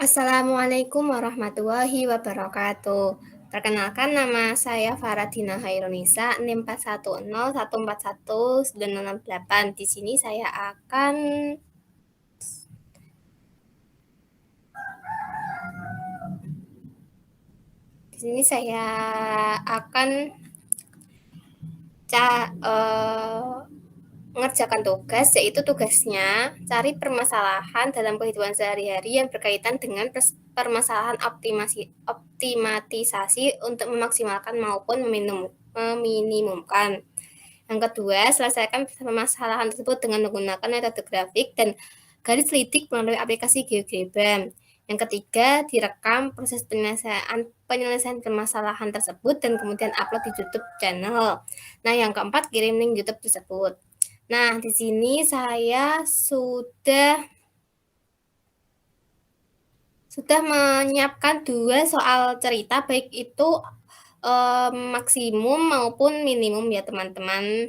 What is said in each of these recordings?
Assalamualaikum warahmatullahi wabarakatuh. Perkenalkan nama saya Faradina Hairunisa, NIM 410141968. Di sini saya akan mengerjakan tugas, yaitu tugasnya cari permasalahan dalam kehidupan sehari-hari yang berkaitan dengan permasalahan optimatisasi untuk memaksimalkan maupun meminimumkan. Yang kedua, selesaikan permasalahan tersebut dengan menggunakan metode grafik dan garis lidik melalui aplikasi GeoGebra. Yang ketiga, direkam proses penyelesaian permasalahan tersebut dan kemudian upload di YouTube channel. Nah, yang keempat, kirim link YouTube tersebut. Nah, di sini saya sudah menyiapkan 2 soal cerita, baik itu maksimum maupun minimum ya teman-teman.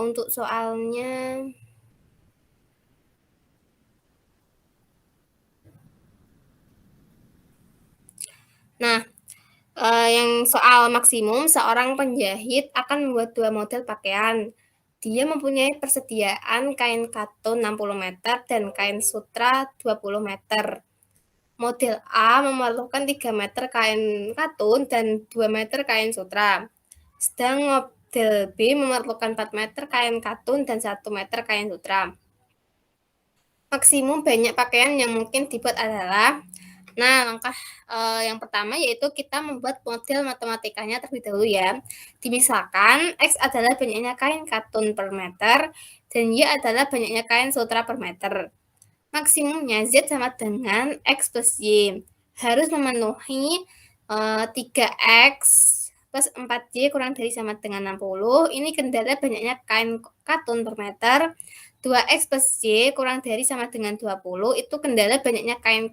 Untuk soalnya, nah, yang soal maksimum, seorang penjahit akan membuat 2 model pakaian. Dia mempunyai persediaan kain katun 60 meter dan kain sutra 20 meter. Model A memerlukan 3 meter kain katun dan 2 meter kain sutra. Sedang model B memerlukan 4 meter kain katun dan 1 meter kain sutra. Maksimum banyak pakaian yang mungkin dibuat adalah, langkah yang pertama yaitu kita membuat model matematikanya terlebih dahulu ya. Dimisalkan X adalah banyaknya kain katun per meter dan Y adalah banyaknya kain sutra per meter. Maksimumnya Z sama dengan X plus Y. Harus memenuhi 3X plus 4Y kurang dari sama dengan 60. Ini kendala banyaknya kain katun per meter. 2X plus Y kurang dari sama dengan 20. Itu kendala banyaknya kain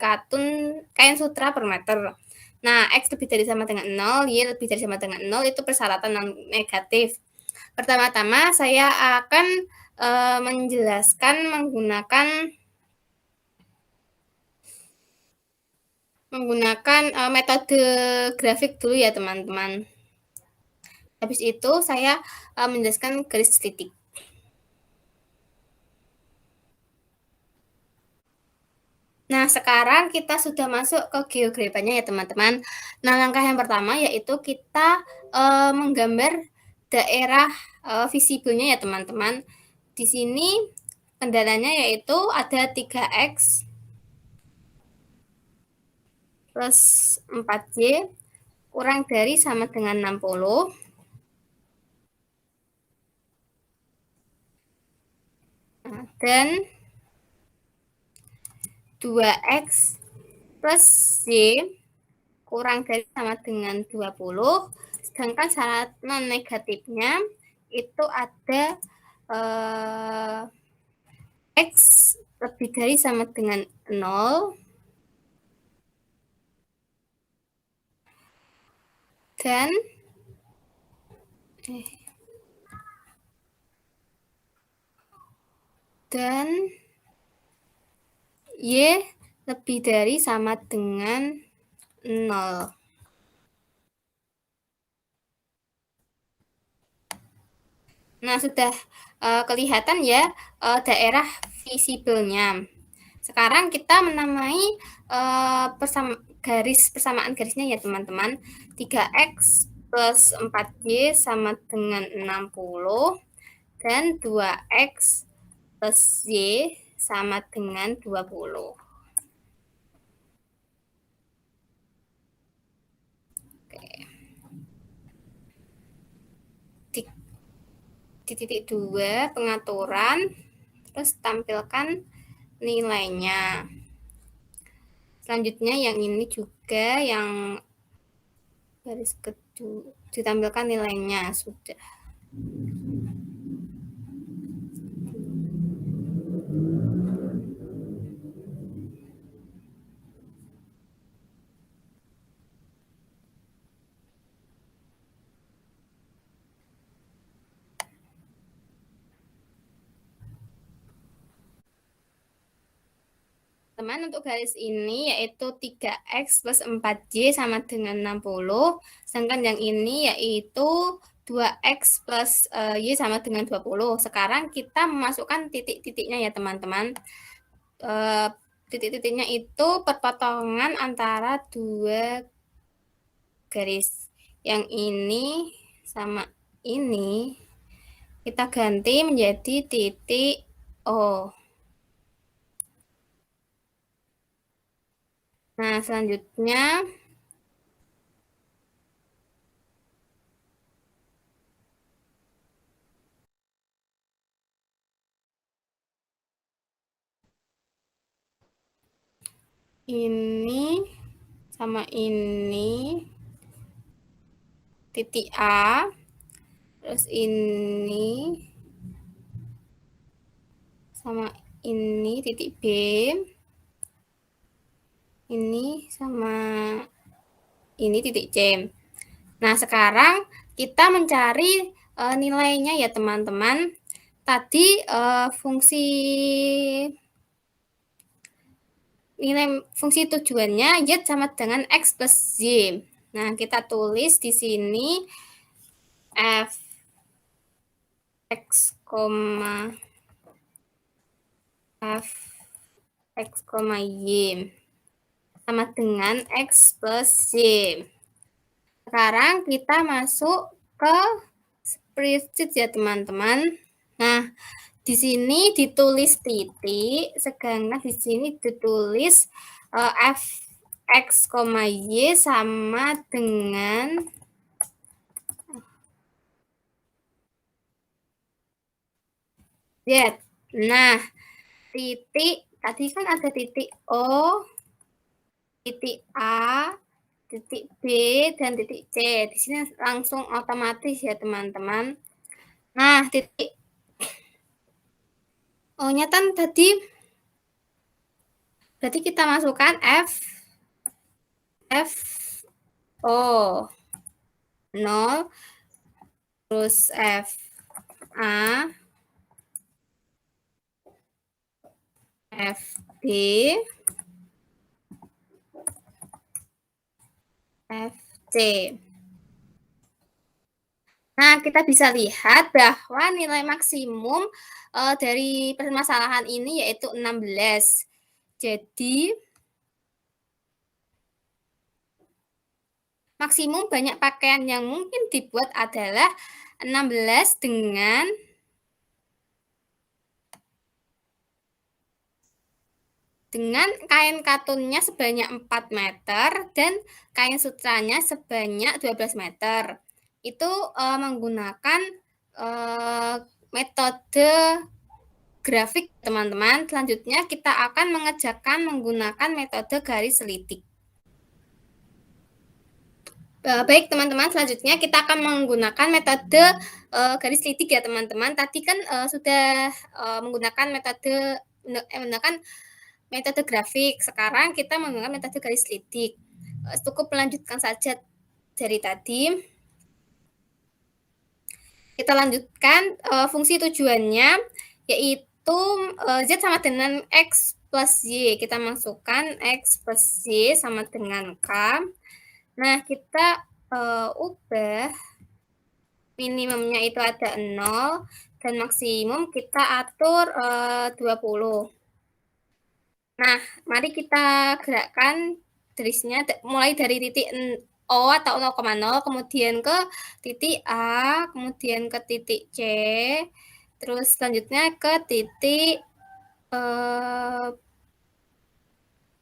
sutra per meter. Nah, X lebih dari sama dengan 0, Y lebih dari sama dengan 0, itu persyaratan non negatif. Pertama-tama saya akan menjelaskan menggunakan metode grafik dulu ya teman-teman. Habis itu saya menjelaskan garis titik. Nah, sekarang kita sudah masuk ke GeoGebra-nya ya teman-teman. Nah, langkah yang pertama yaitu kita menggambar daerah visibelnya ya teman-teman. Di sini kendalanya yaitu ada 3X plus 4Y kurang dari sama dengan 60. Dan 2X plus Y kurang dari sama dengan 20. Sedangkan syarat non negatifnya itu ada X lebih dari sama dengan 0 dan Y lebih dari sama dengan 0. Nah, sudah kelihatan ya daerah visibelnya. Sekarang kita menamai persamaan garisnya ya teman-teman. 3X plus 4Y sama dengan 60 dan 2X plus Y sama dengan 20. Di titik 2 pengaturan, terus tampilkan nilainya. Selanjutnya yang ini juga yang garis kedua ditampilkan nilainya sudah. teman-teman, untuk garis ini yaitu 3x plus 4y sama dengan 60, sedangkan yang ini yaitu 2x plus y sama dengan 20. Sekarang kita memasukkan titik-titiknya ya teman-teman. Titik-titiknya itu perpotongan antara dua garis. Yang ini sama ini kita ganti menjadi titik O. Nah, selanjutnya ini sama ini titik A, terus ini sama ini titik B, ini sama ini titik C. Nah, sekarang kita mencari nilainya ya teman-teman. Tadi nilai fungsi tujuannya y sama dengan x plus y. Nah, kita tulis di sini f x, f x, y sama dengan x plus y. Sekarang kita masuk ke spreadsheet ya teman-teman. Nah, di sini ditulis titik, sedangkan di sini ditulis f x, y sama dengan z. Nah, titik tadi kan ada titik O, titik A, titik B, dan titik C. Di sini langsung otomatis ya teman-teman. Nah, titik O-nya kan tadi berarti kita masukkan F O 0, terus F A, F B, F C. Nah, kita bisa lihat bahwa nilai maksimum dari permasalahan ini yaitu 16. Jadi, maksimum banyak pakaian yang mungkin dibuat adalah 16 dengan kain katunnya sebanyak 4 meter dan kain sutranya sebanyak 12 meter. Itu menggunakan metode grafik, teman-teman. Selanjutnya kita akan mengerjakan menggunakan metode garis selitik. Baik teman-teman, selanjutnya kita akan menggunakan metode garis selitik ya teman-teman. Tadi kan sudah menggunakan metode grafik. Sekarang kita menggunakan metode garis selitik. Cukup melanjutkan saja dari tadi. Kita lanjutkan fungsi tujuannya, yaitu z sama dengan x plus y. Kita masukkan x plus y sama dengan k. Nah, kita ubah minimumnya itu ada 0 dan maksimum kita atur 20. Nah, mari kita gerakkan garisnya mulai dari titik O atau 0,0, kemudian ke titik A, kemudian ke titik C, terus selanjutnya ke titik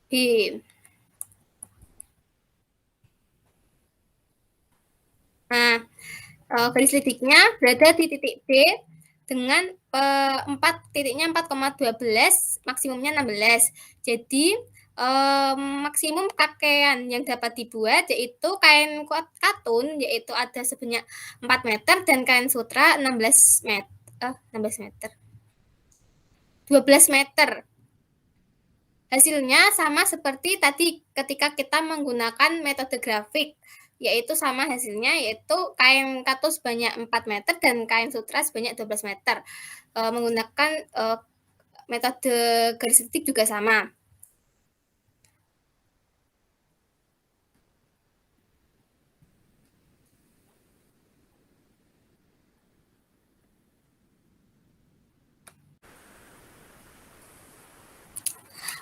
B. Nah, garis selitiknya berada di titik B dengan titiknya 4,12, maksimumnya 16. Jadi, maksimum pakaian yang dapat dibuat yaitu kain katun, yaitu ada sebanyak 4 meter, dan kain sutra 12 meter. 12 meter. Hasilnya sama seperti tadi ketika kita menggunakan metode grafik, yaitu sama hasilnya, yaitu kain katun sebanyak 4 meter dan kain sutra sebanyak 12 meter. Menggunakan metode garis selitik juga sama.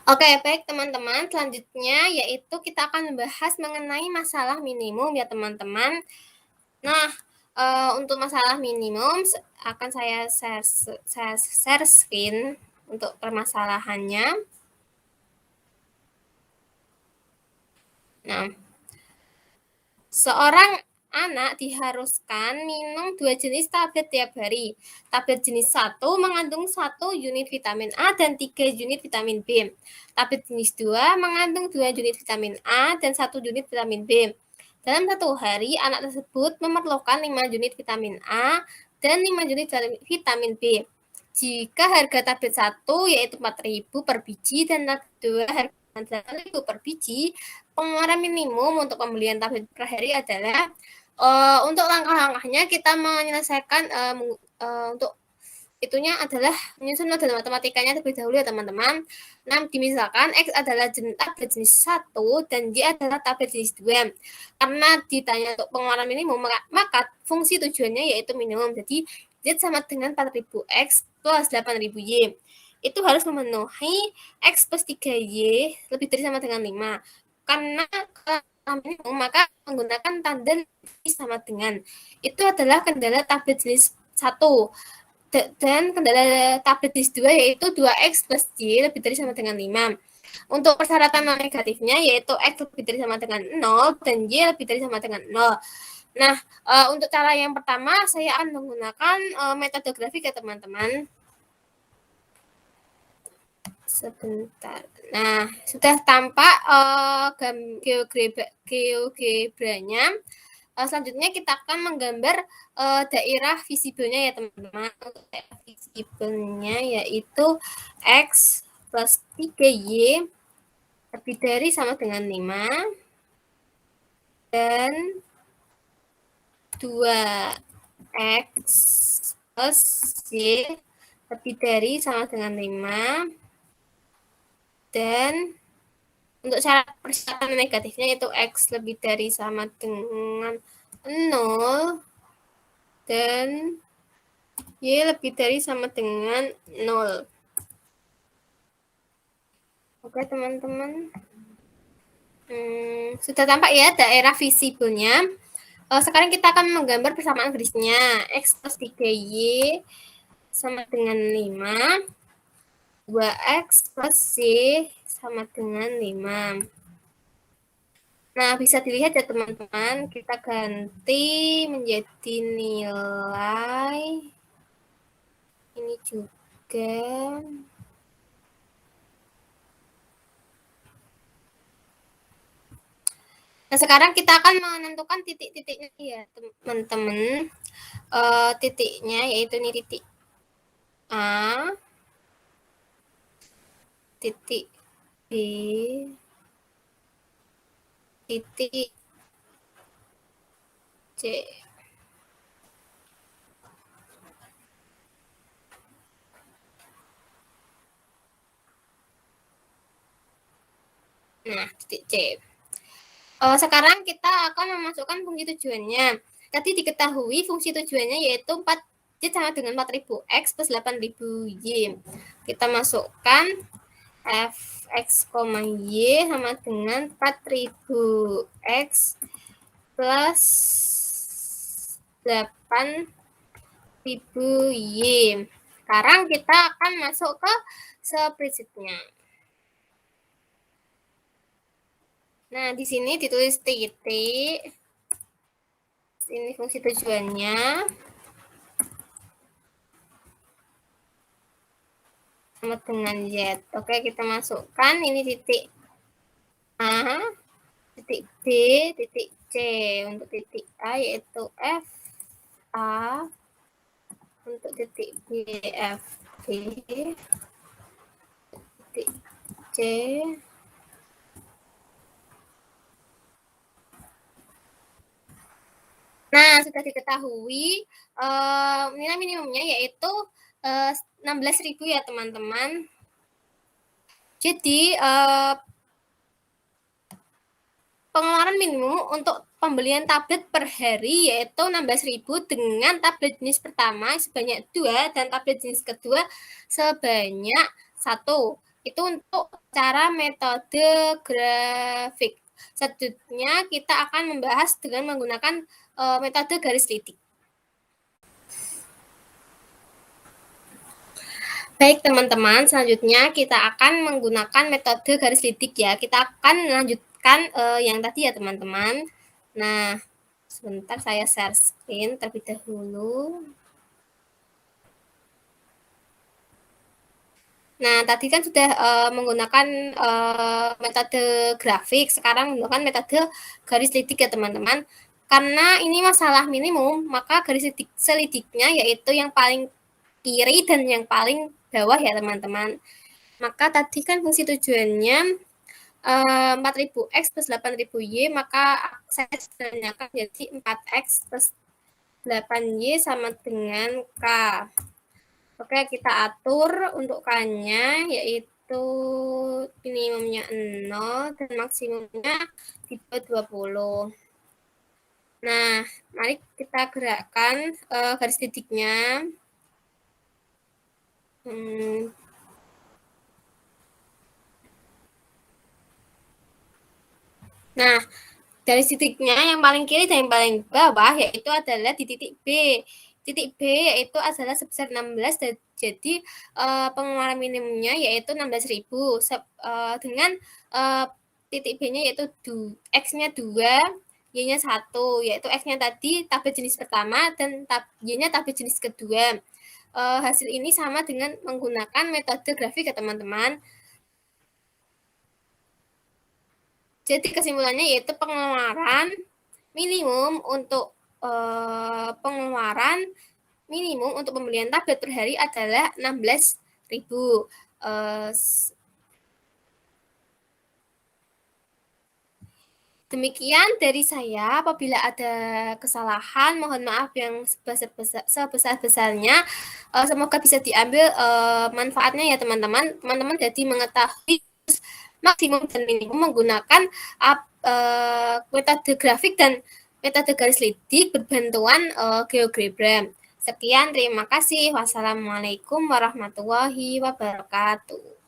Oke, baik teman-teman, selanjutnya yaitu kita akan membahas mengenai masalah minimum ya teman-teman. Nah, untuk masalah minimum akan saya share screen untuk permasalahannya. Nah, seorang anak diharuskan minum 2 jenis tablet tiap hari. Tablet jenis 1 mengandung 1 unit vitamin A dan 3 unit vitamin B. Tablet jenis 2 mengandung 2 unit vitamin A dan 1 unit vitamin B. Dalam satu hari, anak tersebut memerlukan 5 unit vitamin A dan 5 unit vitamin B. Jika harga tablet 1 yaitu 4.000 per biji dan tablet 2 harga 8.000 per biji, pengeluaran minimum untuk pembelian tablet per hari adalah untuk langkah-langkahnya kita menyelesaikan untuk itunya adalah menyusun model matematikanya terlebih dahulu ya teman-teman. Nah, misalkan X adalah tablet jenis 1 dan Y adalah tablet jenis 2. Karena ditanya untuk pengeluaran minimum, maka fungsi tujuannya yaitu minimum. Jadi, Z sama dengan 4.000 X plus 8.000 Y. Itu harus memenuhi X plus 3Y lebih dari sama dengan 5. Karena minimum, maka menggunakan tanda sama dengan. Itu adalah kendala tablet jenis 1. Dan kendala tablet jenis 2 yaitu 2X plus Y lebih dari sama dengan 5. Untuk persyaratan non negatifnya yaitu X lebih dari sama dengan 0 dan Y lebih dari sama dengan 0. Nah, untuk cara yang pertama saya akan menggunakan metode grafik ya teman-teman. Sebentar. Nah, sudah tampak GeoGebranya. Selanjutnya kita akan menggambar daerah visibelnya ya teman-teman. Untuk daerah visibelnya yaitu X plus 3Y lebih dari sama dengan 5 dan 2X plus Y lebih dari sama dengan 5 dan untuk syarat persyaratan negatifnya yaitu X lebih dari sama dengan 0 dan Y lebih dari sama dengan 0. Oke teman-teman. Sudah tampak ya daerah visibelnya. Sekarang kita akan menggambar persamaan garisnya. X plus 3Y sama dengan 5. 2X plus Y sama dengan 5. Nah, bisa dilihat ya teman-teman, kita ganti menjadi nilai ini juga. Nah, sekarang kita akan menentukan titik-titiknya ya teman-teman. Titiknya yaitu ini titik A, titik B, titik C. Nah, titik C. Sekarang kita akan memasukkan fungsi tujuannya. Tadi diketahui fungsi tujuannya yaitu 4 sama dengan 4.000 X plus 8.000 Y. Kita masukkan Fx, Y sama dengan 4.000 X plus 8.000 Y. Sekarang kita akan masuk ke spreadsheet-nya. Nah, di sini ditulis titik. Ini fungsi tujuannya. Sama dengan Z. Oke, kita masukkan ini titik A, titik B, titik C. Untuk titik A yaitu F A, untuk titik B F B, titik C Nah, sudah diketahui nilai minimumnya yaitu 16.000 ya teman-teman. Jadi pengeluaran minimum untuk pembelian tablet per hari yaitu 16.000 dengan tablet jenis pertama sebanyak 2 dan tablet jenis kedua sebanyak 1. Itu untuk cara metode grafik. Selanjutnya kita akan membahas dengan menggunakan metode garis titik. Baik teman-teman, selanjutnya kita akan menggunakan metode garis titik ya. Kita akan melanjutkan yang tadi ya teman-teman. Nah, sebentar saya share screen terlebih dahulu. Nah, tadi kan sudah menggunakan metode grafik, sekarang menggunakan metode garis titik ya teman-teman. Karena ini masalah minimum, maka garis selidiknya yaitu yang paling kiri dan yang paling bawah ya teman-teman. Maka tadi kan fungsi tujuannya 4.000x plus 8.000y, maka saya sederhanakan jadi 4x plus 8y sama dengan K. Oke, kita atur untuk K-nya, yaitu minimumnya 0 dan maksimumnya di 20. Nah, mari kita gerakkan garis titiknya. Nah, garis titiknya yang paling kiri dan yang paling bawah yaitu adalah di titik B. Titik B yaitu adalah sebesar 16, jadi pengeluaran minimumnya yaitu 16.000 dengan titik B-nya yaitu X-nya 2, Y-nya 1, yaitu X-nya tadi tabel jenis pertama dan Y-nya tabel jenis kedua. Hasil ini sama dengan menggunakan metode grafik ya teman-teman. Jadi kesimpulannya yaitu pengeluaran minimum untuk pengeluaran minimum untuk pembelian tablet per hari adalah 16.000. Demikian dari saya. Apabila ada kesalahan, mohon maaf yang sebesar-besarnya. Semoga bisa diambil manfaatnya ya teman-teman. Teman-teman jadi mengetahui maksimum dan minimum menggunakan metode grafik dan metode garis titik berbantuan GeoGebra. Sekian, terima kasih. Wassalamualaikum warahmatullahi wabarakatuh.